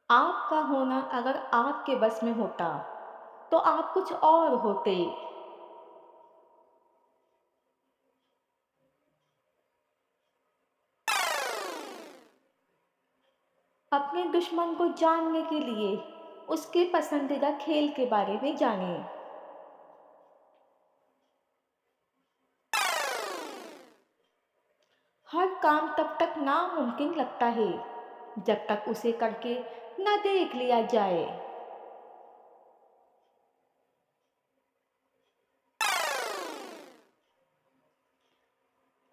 آپ کا ہونا اگر آپ کے بس میں ہوتا تو آپ کچھ اور ہوتے۔ اپنے دشمن کو جاننے کے لیے اس کے پسندیدہ کھیل کے بارے میں جانیں۔ ہر کام تب تک ناممکن لگتا ہے جب تک اسے کر کے نہ دیکھ لیا جائے۔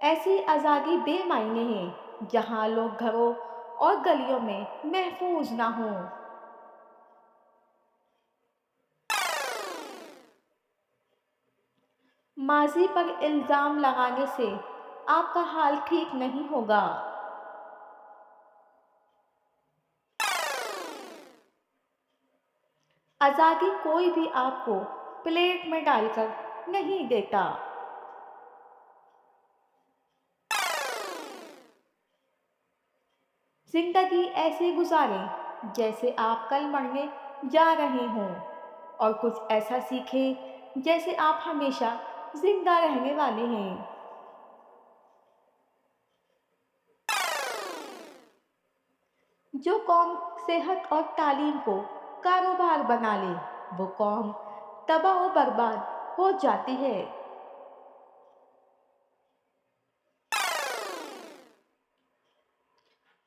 ایسی آزادی بے معنی ہے جہاں لوگ گھروں اور گلیوں میں محفوظ نہ ہوں۔ ماضی پر الزام لگانے سے آپ کا حال ٹھیک نہیں ہوگا۔ آزادی کوئی بھی آپ کو پلیٹ میں ڈال کر نہیں دیتا۔ زندگی ایسے گزاریں جیسے آپ کل مرنے جا رہے ہوں، اور کچھ ایسا سیکھیں جیسے آپ ہمیشہ زندہ رہنے والے ہیں۔ جو قوم صحت اور تعلیم کو کاروبار بنا لے وہ قوم تباہ و برباد ہو جاتی ہے۔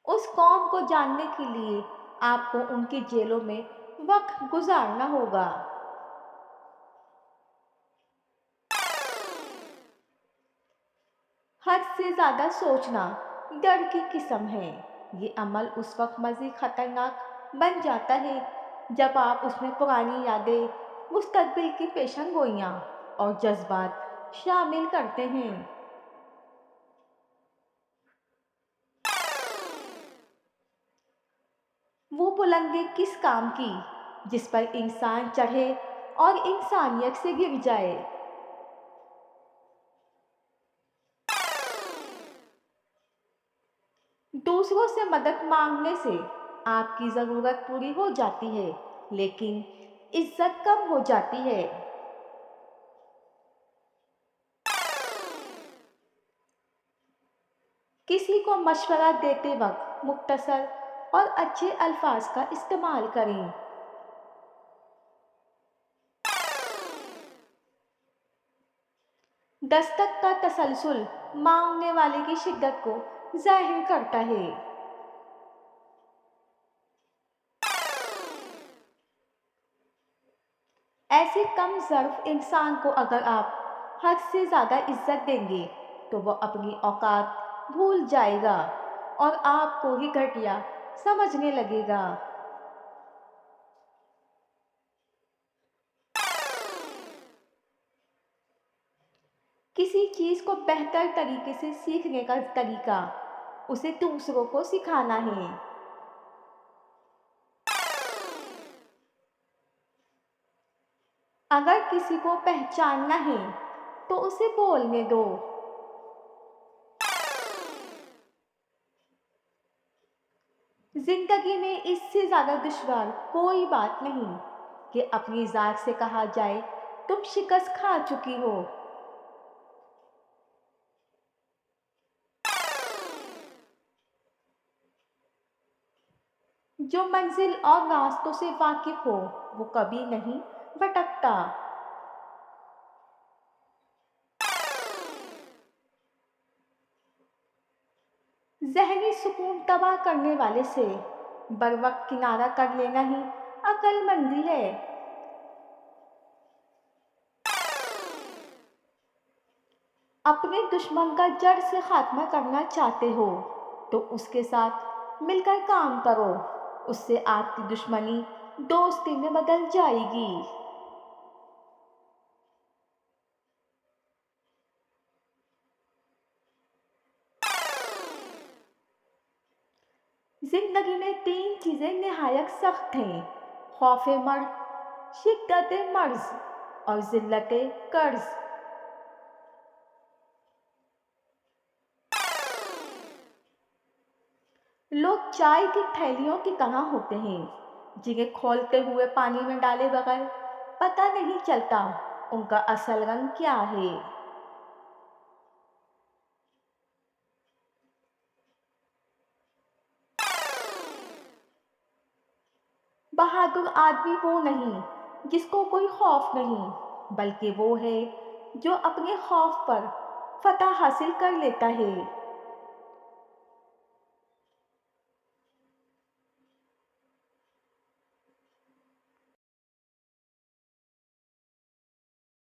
اس قوم کو جاننے کے لیے آپ کو ان کی جیلوں میں وقت گزارنا ہوگا۔ حد سے زیادہ سوچنا ڈر کی قسم ہے۔ یہ عمل اس وقت مزید خطرناک بن جاتا ہے جب آپ اس میں پرانی یادیں، مستقبل کی پیشن گوئیاں اور جذبات شامل کرتے ہیں۔ وہ بلندی کس کام کی جس پر انسان چڑھے اور انسانیت سے گر جائے؟ دوسروں سے مدد مانگنے سے آپ کی ضرورت پوری ہو جاتی ہے لیکن عزت کم ہو جاتی ہے۔ کسی کو مشورہ دیتے وقت مختصر اور اچھے الفاظ کا استعمال کریں۔ دستک کا تسلسل مانگنے والے کی شدت کو ظاہر کرتا ہے۔ ایسے کم ظرف انسان کو اگر آپ حد سے زیادہ عزت دیں گے تو وہ اپنی اوقات بھول جائے گا اور آپ کو ہی گھٹیا سمجھنے لگے گا۔ کسی چیز کو بہتر طریقے سے سیکھنے کا طریقہ اسے دوسروں کو سکھانا ہے۔ اگر کسی کو پہچاننا ہے تو اسے بولنے دو۔ زندگی میں اس سے زیادہ دشوار کوئی بات نہیں کہ اپنی ذات سے کہا جائے تم شکست کھا چکی ہو۔ جو منزل اور راستوں سے واقف ہو وہ کبھی نہیں بھٹکتا۔ ذہنی سکون تباہ کرنے والے سے بروقت کنارہ کر لینا ہی عقل مندی ہے۔ اپنے دشمن کا جڑ سے خاتمہ کرنا چاہتے ہو تو اس کے ساتھ مل کر کام کرو، اس سے آپ کی دشمنی دوستی میں بدل جائے گی۔ زندگی میں تین چیزیں نہایت سخت ہیں: خوف مرگ، شدت مرض اور ذلت قرض۔ لوگ چائے کی تھیلیوں کی طرح ہوتے ہیں جنہیں کھولتے ہوئے پانی میں ڈالے بغیر پتہ نہیں چلتا ان کا اصل رنگ کیا ہے۔ بہادر آدمی وہ نہیں جس کو کوئی خوف نہیں، بلکہ وہ ہے جو اپنے خوف پر فتح حاصل کر لیتا ہے۔